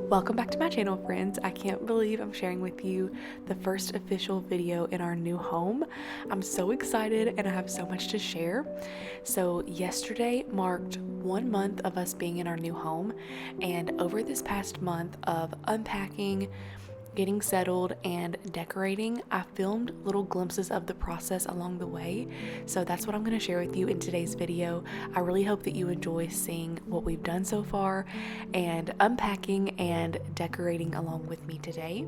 Welcome back to my channel, friends. I can't believe I'm sharing with you the first official video in our new home. I'm so excited and I have so much to share. So yesterday marked 1 month of us being in our new home, and over this past month of unpacking, getting settled, and decorating, I filmed little glimpses of the process along the way. So that's what I'm going to share with you in today's video. I really hope that you enjoy seeing what we've done so far and unpacking and decorating along with me today.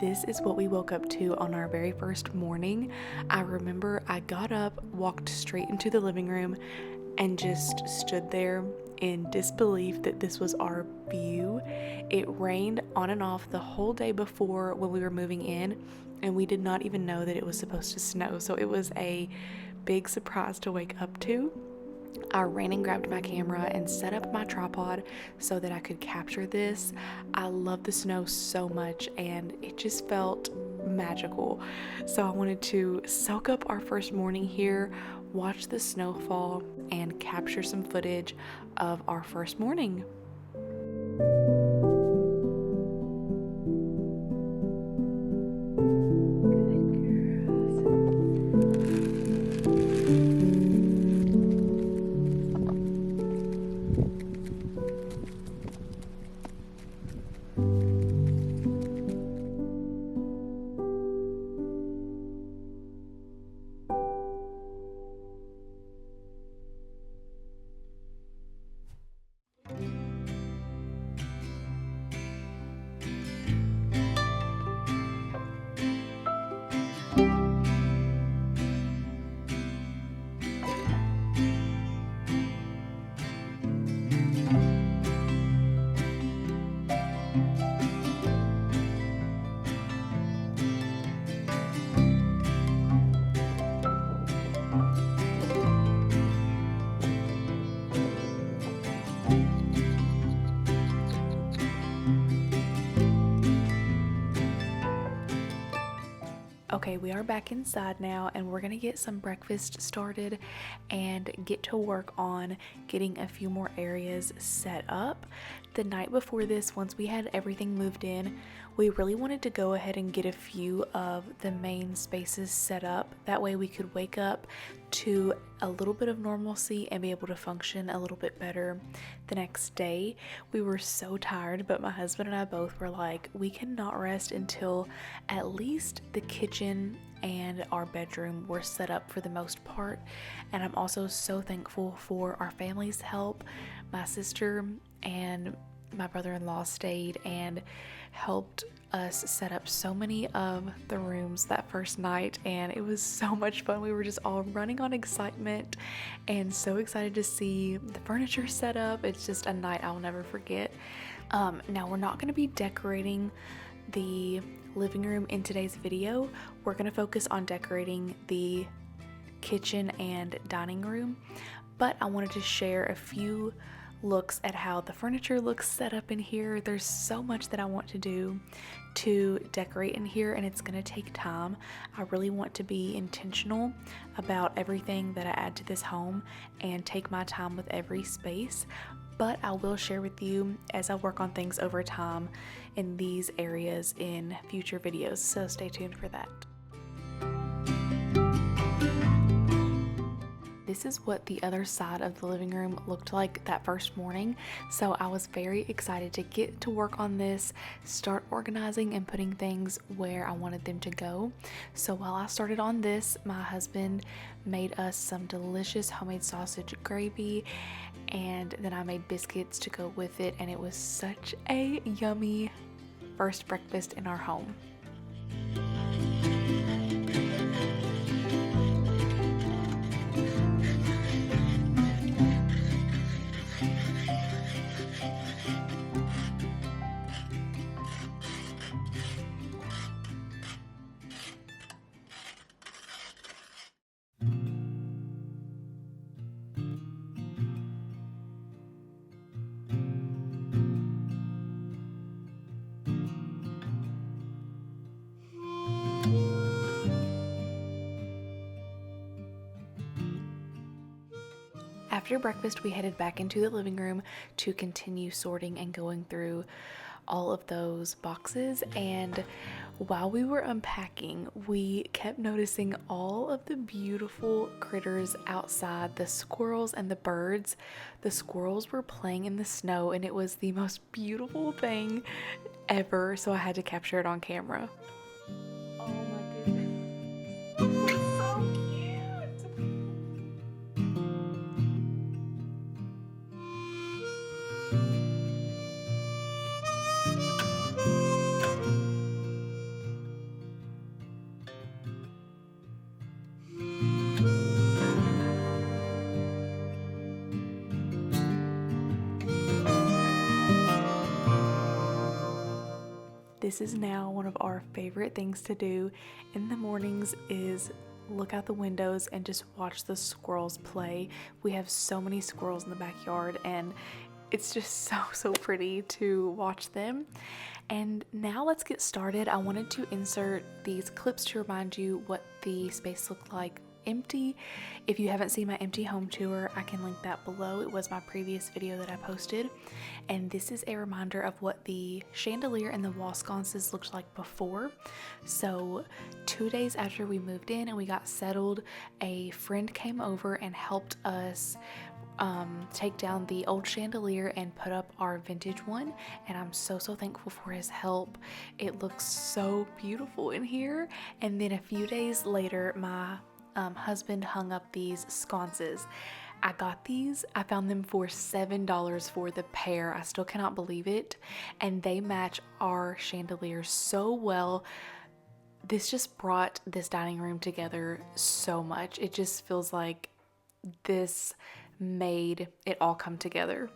This is what we woke up to on our very first morning. I remember I got up, walked straight into the living room, and just stood there in disbelief that this was our view. It rained on and off the whole day before when we were moving in, and we did not even know that it was supposed to snow, so it was a big surprise to wake up to. I ran and grabbed my camera and set up my tripod so that I could capture this. I love the snow so much and it just felt magical. So I wanted to soak up our first morning here, watch the snowfall, and capture some footage of our first morning. Okay, we are back inside now and we're gonna get some breakfast started and get to work on getting a few more areas set up. The night before this, once we had everything moved in, we really wanted to go ahead and get a few of the main spaces set up. That way we could wake up to a little bit of normalcy and be able to function a little bit better the next day. We were so tired, but my husband and I both were like, we cannot rest until at least the kitchen and our bedroom were set up for the most part. And I'm also so thankful for our family's help. My sister and my brother-in-law stayed and helped us set up so many of the rooms that first night, and it was so much fun. We were just all running on excitement and so excited to see the furniture set up. It's just a night I'll never forget. Now we're not going to be decorating the living room in today's video. We're going to focus on decorating the kitchen and dining room, but I wanted to share a few looks at how the furniture looks set up in here. There's so much that I want to do to decorate in here, and it's going to take time. I really want to be intentional about everything that I add to this home and take my time with every space, but I will share with you as I work on things over time in these areas in future videos, so stay tuned for that. this is what the other side of the living room looked like that first morning. So I was very excited to get to work on this, start organizing and putting things where I wanted them to go. So while I started on this, my husband made us some delicious homemade sausage gravy, and then I made biscuits to go with it, and it was such a yummy first breakfast in our home. After breakfast, we headed back into the living room to continue sorting and going through all of those boxes. And while we were unpacking, we kept noticing all of the beautiful critters outside, the squirrels and the birds. The squirrels were playing in the snow, and it was the most beautiful thing ever, so I had to capture it on camera. Oh my goodness. So cute. This is now one of our favorite things to do in the mornings is look out the windows and just watch the squirrels play. We have so many squirrels in the backyard, and it's just so pretty to watch them. And now let's get started. I wanted to insert these clips to remind you what the space looked like empty. If you haven't seen my empty home tour, I can link that below. It was my previous video that I posted. And this is a reminder of what the chandelier and the wall sconces looked like before. So 2 days after we moved in and we got settled, a friend came over and helped us take down the old chandelier and put up our vintage one, and I'm so thankful for his help. It looks so beautiful in here. And then a few days later, my husband hung up these sconces. I got these. I found them for $7 for the pair. I still cannot believe it, and they match our chandelier so well. This just brought this dining room together so much. It just feels like this made it all come together.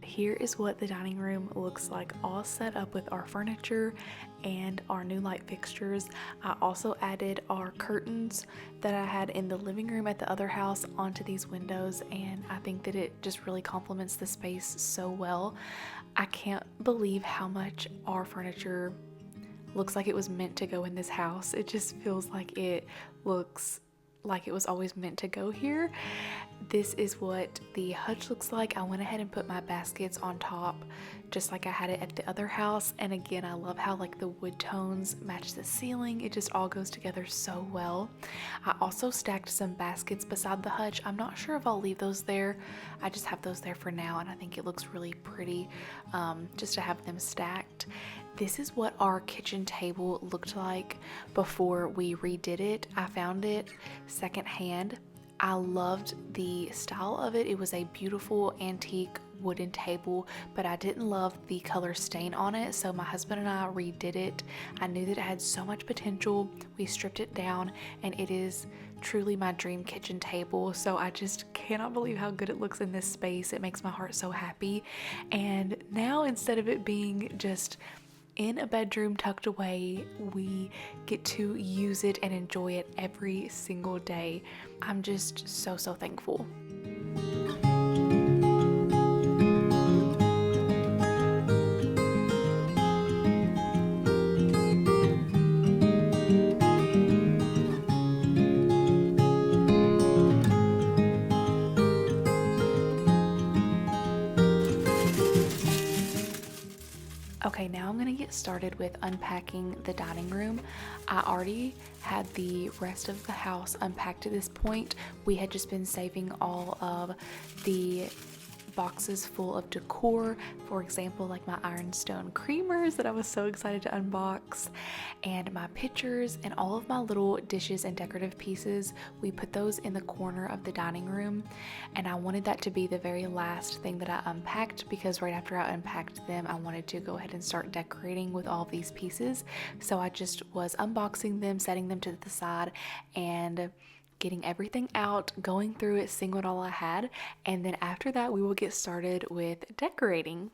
Here is what the dining room looks like, all set up with our furniture and our new light fixtures. I also added our curtains that I had in the living room at the other house onto these windows, and I think that it just really complements the space so well. I can't believe how much our furniture looks like it was meant to go in this house. It just feels like it looks like it was always meant to go here. This is what the hutch looks like. I went ahead and put my baskets on top just like I had it at the other house, and again, I love how like the wood tones match the ceiling. It just all goes together so well. I also stacked some baskets beside the hutch. I'm not sure if I'll leave those there. I just have those there for now, and I think it looks really pretty just to have them stacked. This is what our kitchen table looked like before we redid it. I found it secondhand. I loved the style of it. It was a beautiful antique wooden table, but I didn't love the color stain on it, so my husband and I redid it. I knew that it had so much potential. We stripped it down, and it is truly my dream kitchen table. So I just cannot believe how good it looks in this space. It makes my heart so happy. And now, instead of it being just in a bedroom tucked away, we get to use it and enjoy it every single day. I'm just so thankful. Okay, now I'm gonna get started with unpacking the dining room. I already had the rest of the house unpacked at this point. We had just been saving all of the boxes full of decor, for example, like my ironstone creamers that I was so excited to unbox, and my pictures and all of my little dishes and decorative pieces. We put those in the corner of the dining room, and I wanted that to be the very last thing that I unpacked, because right after I unpacked them, I wanted to go ahead and start decorating with all of these pieces. So I just was unboxing them, setting them to the side, and getting everything out, going through it, seeing what all I had, and then after that we will get started with decorating.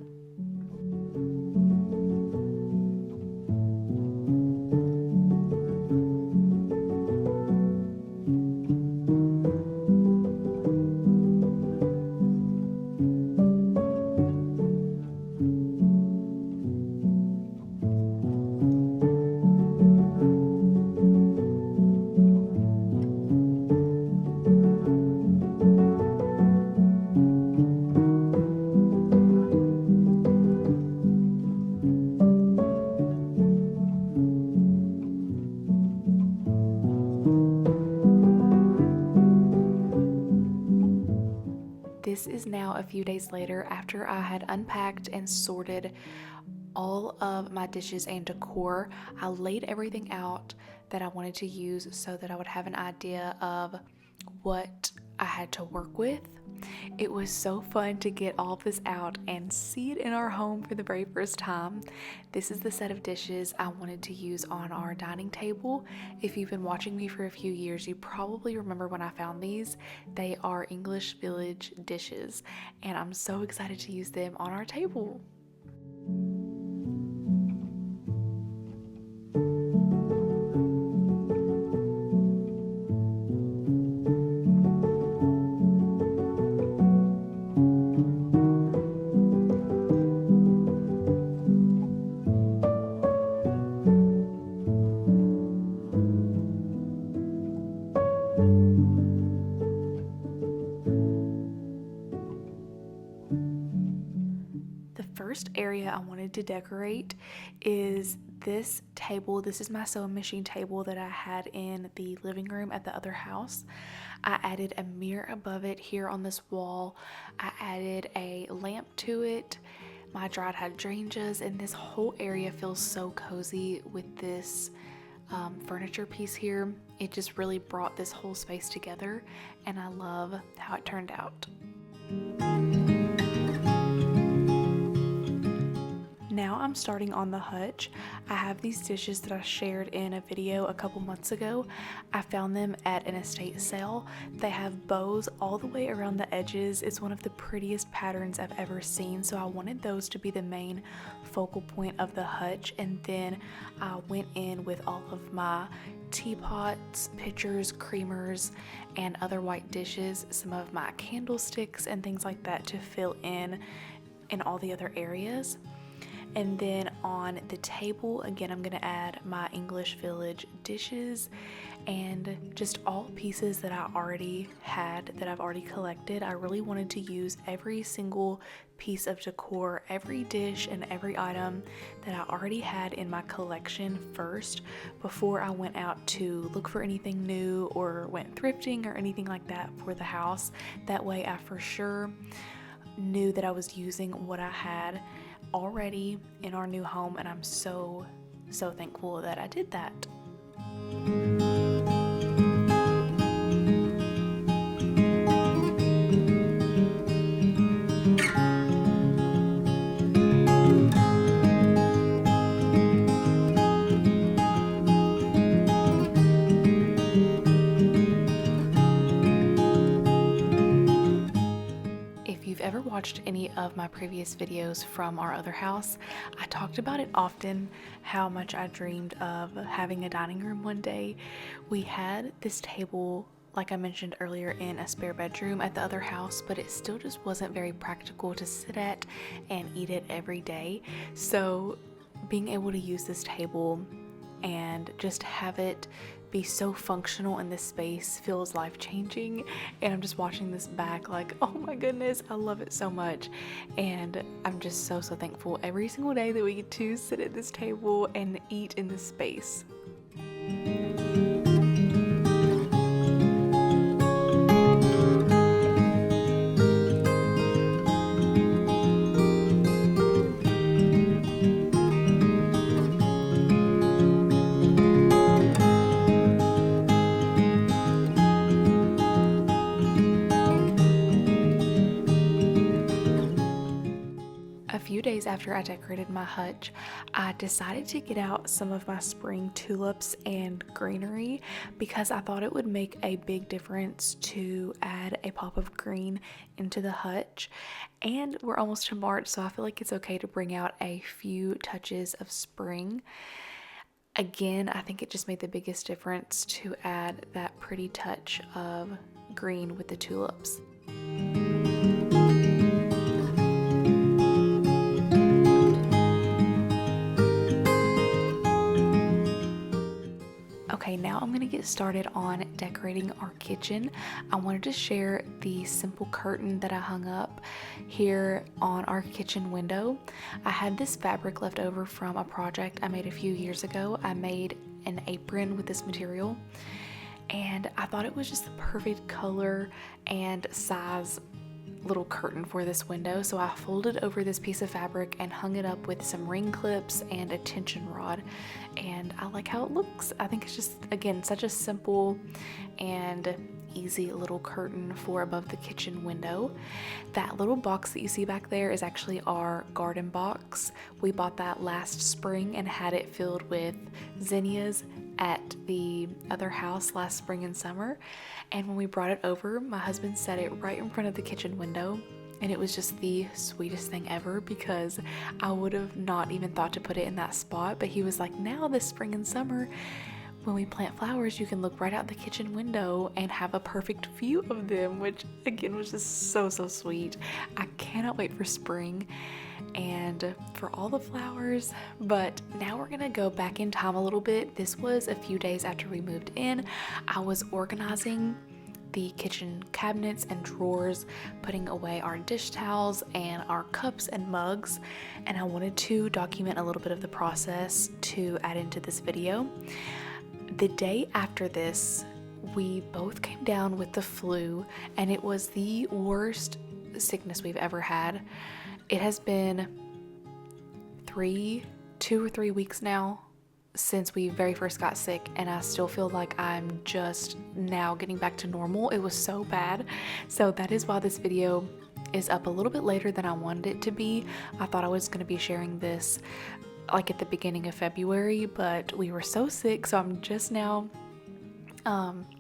This is now a few days later after I had unpacked and sorted all of my dishes and decor. I laid everything out that I wanted to use so that I would have an idea of what I had to work with. It was so fun to get all of this out and see it in our home for the very first time. This is the set of dishes I wanted to use on our dining table. If you've been watching me for a few years, you probably remember when I found these. They are English Village dishes, and I'm so excited to use them on our table. First area I wanted to decorate is this table. This is my sewing machine table that I had in the living room at the other house. I added a mirror above it here on this wall. I added a lamp to it, my dried hydrangeas, and this whole area feels so cozy with this furniture piece here. It just really brought this whole space together, and I love how it turned out. Now I'm starting on the hutch. I have these dishes that I shared in a video a couple months ago. I found them at an estate sale. They have bows all the way around the edges. It's one of the prettiest patterns I've ever seen, so I wanted those to be the main focal point of the hutch. And then I went in with all of my teapots, pitchers, creamers, and other white dishes, some of my candlesticks and things like that to fill in all the other areas. And then on the table, again, I'm going to add my English Village dishes and just all pieces that I already had, that I've already collected. I really wanted to use every single piece of decor, every dish and every item that I already had in my collection first before I went out to look for anything new or went thrifting or anything like that for the house. That way I for sure knew that I was using what I had already in our new home, and I'm so thankful that I did that. watched any of my previous videos from our other house, I talked about it often, how much I dreamed of having a dining room one day. We had this table, like I mentioned earlier, in a spare bedroom at the other house, but it still just wasn't very practical to sit at and eat it every day. So being able to use this table and just have it be so functional in this space feels life-changing. And I'm just watching this back like, oh my goodness, I love it so much. And I'm just so thankful every single day that we get to sit at this table and eat in this space. A few days after I decorated my hutch, I decided to get out some of my spring tulips and greenery because I thought it would make a big difference to add a pop of green into the hutch. And we're almost to March, so I feel like it's okay to bring out a few touches of spring. Again, I think it just made the biggest difference to add that pretty touch of green with the tulips. Okay, now I'm going to get started on decorating our kitchen. I wanted to share the simple curtain that I hung up here on our kitchen window. I had this fabric left over from a project I made a few years ago. I made an apron with this material, and I thought it was just the perfect color and size little curtain for this window, so I folded over this piece of fabric and hung it up with some ring clips and a tension rod, and I like how it looks. I think it's just, again, such a simple and easy little curtain for above the kitchen window. That little box that you see back there is actually our garden box. We bought that last spring and had it filled with zinnias at the other house last spring and summer, and when we brought it over, my husband set it right in front of the kitchen window, and it was just the sweetest thing ever because I would have not even thought to put it in that spot, but he was like, now this spring and summer when we plant flowers, you can look right out the kitchen window and have a perfect view of them, which again was just so sweet. I cannot wait for spring and for all the flowers. But now we're gonna go back in time a little bit. This was a few days after we moved in. I was organizing the kitchen cabinets and drawers, putting away our dish towels and our cups and mugs, and I wanted to document a little bit of the process to add into this video. The day after this, we both came down with the flu, and it was the worst sickness we've ever had. It has been 2 or 3 weeks now since we very first got sick, and I still feel like I'm just now getting back to normal. It was so bad. So that is why this video is up a little bit later than I wanted it to be. I thought I was going to be sharing this like at the beginning of February, but we were so sick, so I'm just now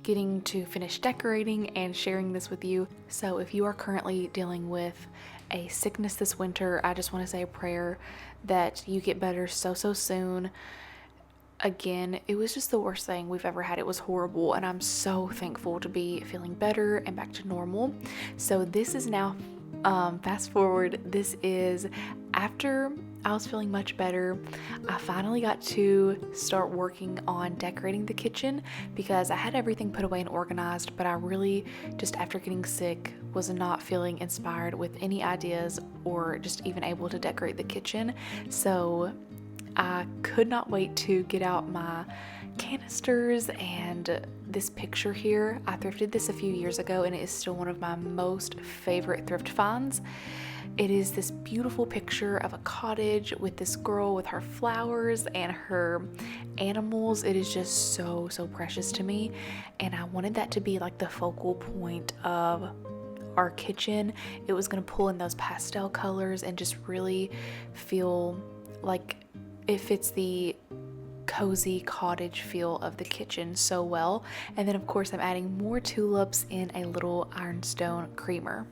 getting to finish decorating and sharing this with you. So if you are currently dealing with a sickness this winter, I just want to say a prayer that you get better so soon. Again, it was just the worst thing we've ever had. It was horrible, and I'm so thankful to be feeling better and back to normal. So this is now, fast forward, this is after I was feeling much better. I finally got to start working on decorating the kitchen because I had everything put away and organized, but I really just, after getting sick, was not feeling inspired with any ideas or just even able to decorate the kitchen. So I could not wait to get out my canisters and this picture here. I thrifted this a few years ago, and it is still one of my most favorite thrift finds. It is this beautiful picture of a cottage with this girl with her flowers and her animals. It is just so precious to me, and I wanted that to be like the focal point of our kitchen. It was going to pull in those pastel colors and just really feel like it fits the cozy cottage feel of the kitchen so well. And then of course I'm adding more tulips in a little ironstone creamer.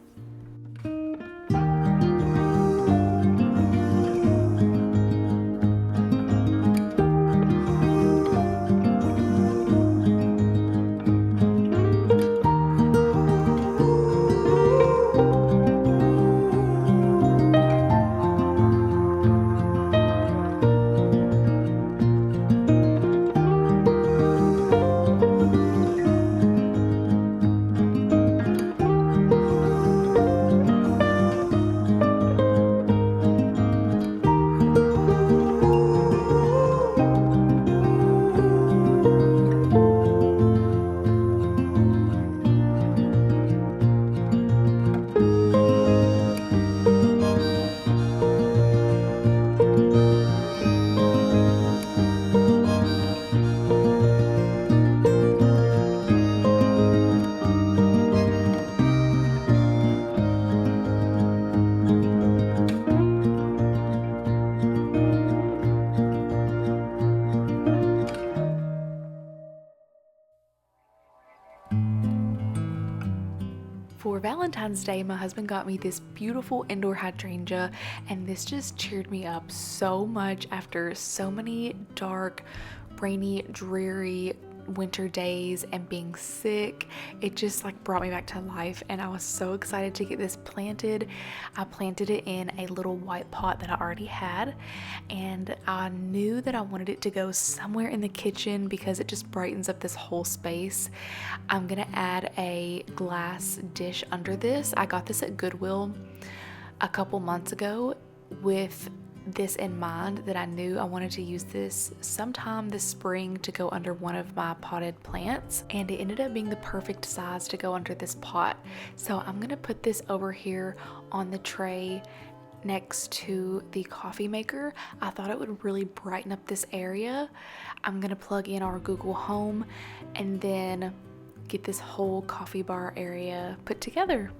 For Valentine's Day, my husband got me this beautiful indoor hydrangea, and this just cheered me up so much after so many dark, rainy, dreary winter days and being sick. It just like brought me back to life, and I was so excited to get this planted. I planted it in a little white pot that I already had, and I knew that I wanted it to go somewhere in the kitchen because it just brightens up this whole space. I'm gonna add a glass dish under this. I got this at Goodwill a couple months ago with this in mind, that I knew I wanted to use this sometime this spring to go under one of my potted plants, and it ended up being the perfect size to go under this pot. So I'm gonna put this over here on the tray next to the coffee maker. I thought it would really brighten up this area. I'm gonna plug in our Google Home and then get this whole coffee bar area put together.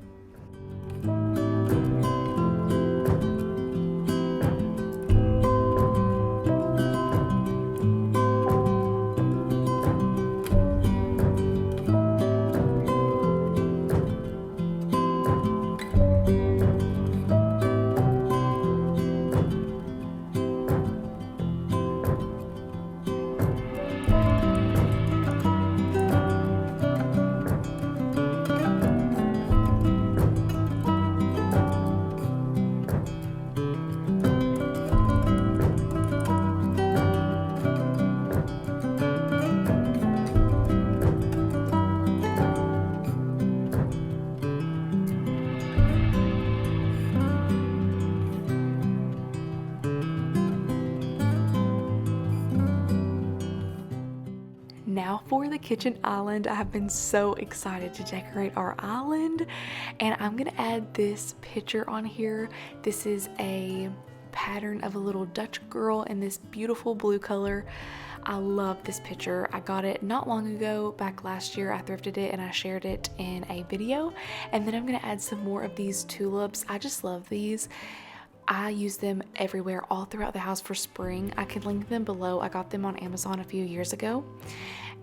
Now for the kitchen island. I have been so excited to decorate our island, and I'm gonna add this picture on here. This is a pattern of a little Dutch girl in this beautiful blue color. I love this picture. I got it not long ago, back last year. I thrifted it and I shared it in a video. And then I'm gonna add some more of these tulips. I just love these. I use them everywhere, all throughout the house for spring. I can link them below. I got them on Amazon a few years ago,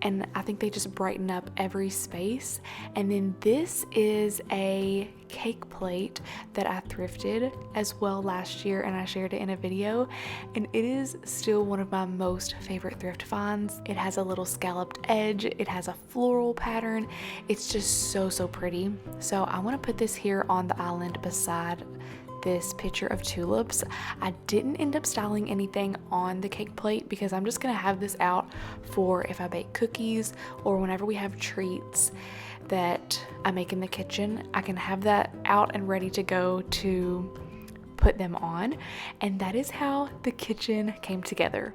and I think they just brighten up every space. And then this is a cake plate that I thrifted as well last year, and I shared it in a video, and it is still one of my most favorite thrift finds. It has a little scalloped edge, it has a floral pattern. It's just so pretty. So I want to put this here on the island beside this picture of tulips. I didn't end up styling anything on the cake plate because I'm just gonna have this out for if I bake cookies or whenever we have treats that I make in the kitchen. I can have that out and ready to go to put them on. And that is how the kitchen came together.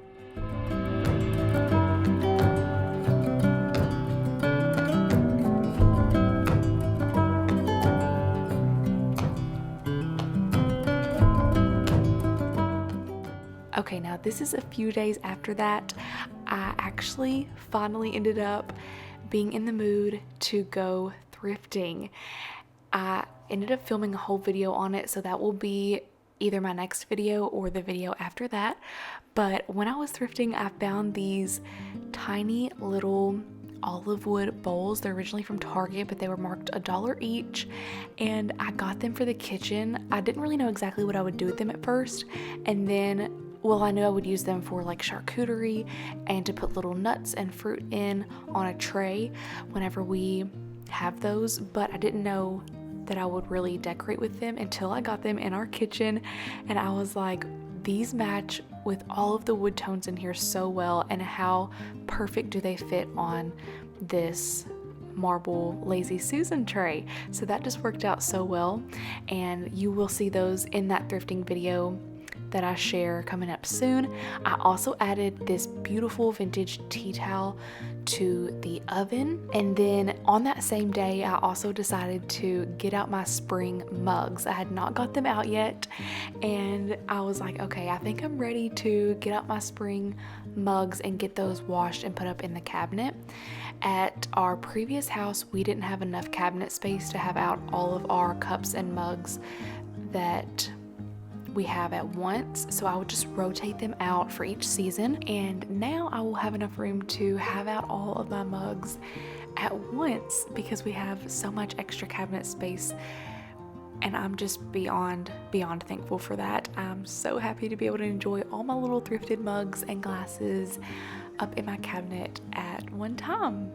Okay, now this is a few days after that. I actually finally ended up being in the mood to go thrifting. I ended up filming a whole video on it, so that will be either my next video or the video after that. But when I was thrifting, I found these tiny little olive wood bowls. They're originally from Target, but they were marked $1 each, and I got them for the kitchen. I didn't really know exactly what I would do with them at first, and then I knew I would use them for like charcuterie and to put little nuts and fruit in on a tray whenever we have those, but I didn't know that I would really decorate with them until I got them in our kitchen, and I was like, these match with all of the wood tones in here so well, and how perfect do they fit on this marble Lazy Susan tray. So that just worked out so well, and you will see those in that thrifting video that I share coming up soon. I also added this beautiful vintage tea towel to the oven, and then on that same day I also decided to get out my spring mugs. I had not got them out yet, and I was like, okay, I think I'm ready to get out my spring mugs and get those washed and put up in the cabinet. At our previous house, we didn't have enough cabinet space to have out all of our cups and mugs that we have at once, so I would just rotate them out for each season, and now I will have enough room to have out all of my mugs at once because we have so much extra cabinet space, and I'm just beyond thankful for that. I'm so happy to be able to enjoy all my little thrifted mugs and glasses up in my cabinet at one time.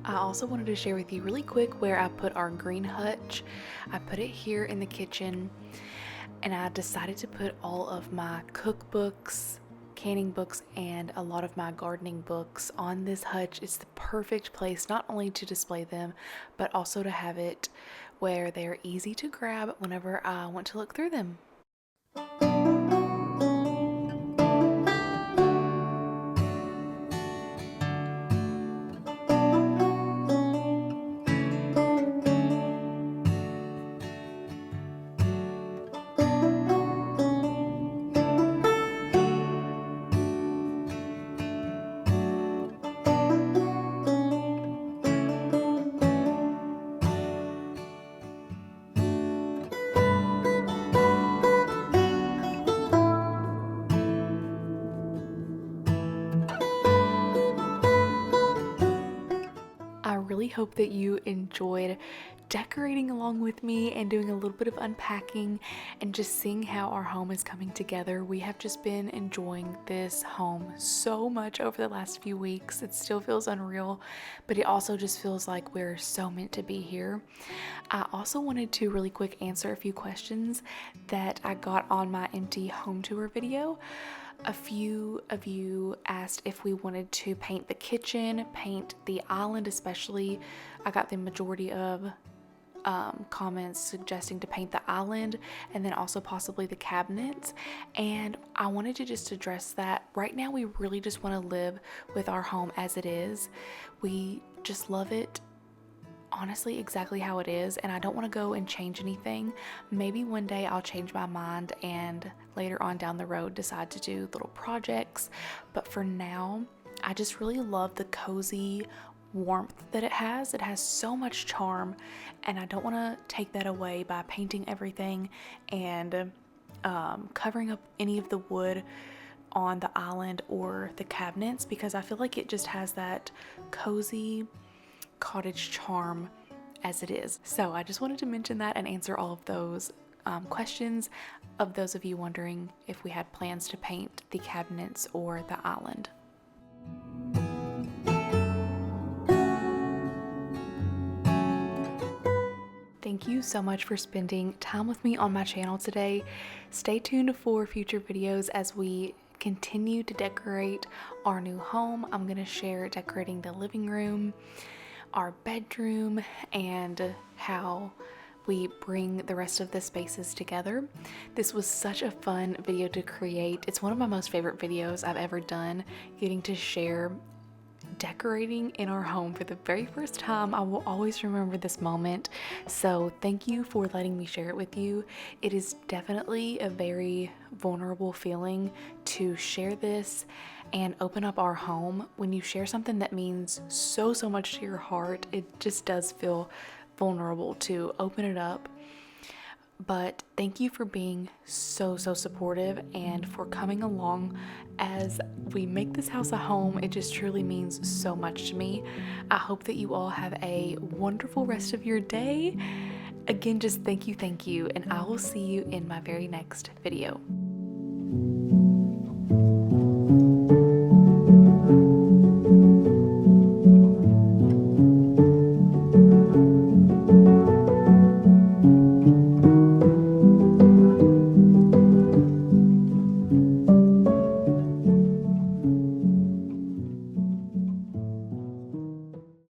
I also wanted to share with you really quick where I put our green hutch. I put it here in the kitchen, and I decided to put all of my cookbooks, canning books, and a lot of my gardening books on this hutch. It's the perfect place not only to display them, but also to have it where they're easy to grab whenever I want to look through them. I really hope that you enjoyed decorating along with me and doing a little bit of unpacking and just seeing how our home is coming together. We have just been enjoying this home so much over the last few weeks. It still feels unreal, but it also just feels like we're so meant to be here. I also wanted to really quick answer a few questions that I got on my empty home tour video. A few of you asked if we wanted to paint the kitchen, paint the island especially. I got the majority of comments suggesting to paint the island and then also possibly the cabinets. And I wanted to just address that. Right now we really just want to live with our home as it is. We just love it honestly exactly how it is, and I don't want to go and change anything. Maybe one day I'll change my mind and later on down the road decide to do little projects, but for now I just really love the cozy warmth that it has. It has so much charm, and I don't want to take that away by painting everything and covering up any of the wood on the island or the cabinets, because I feel like it just has that cozy cottage charm as it is. So I just wanted to mention that and answer all of those questions of those of you wondering if we had plans to paint the cabinets or the island. Thank you so much for spending time with me on my channel today. Stay tuned for future videos as we continue to decorate our new home. I'm going to share decorating the living room, our bedroom, and how we bring the rest of the spaces together. This was such a fun video to create. It's one of my most favorite videos I've ever done, getting to share decorating in our home for the very first time. I will always remember this moment. So thank you for letting me share it with you. It is definitely a very vulnerable feeling to share this and open up our home. When you share something that means so much to your heart, it just does feel vulnerable to open it up. But thank you for being so supportive and for coming along as we make this house a home. It just truly means so much to me. I hope that you all have a wonderful rest of your day. Again, just thank you, and I will see you in my very next video.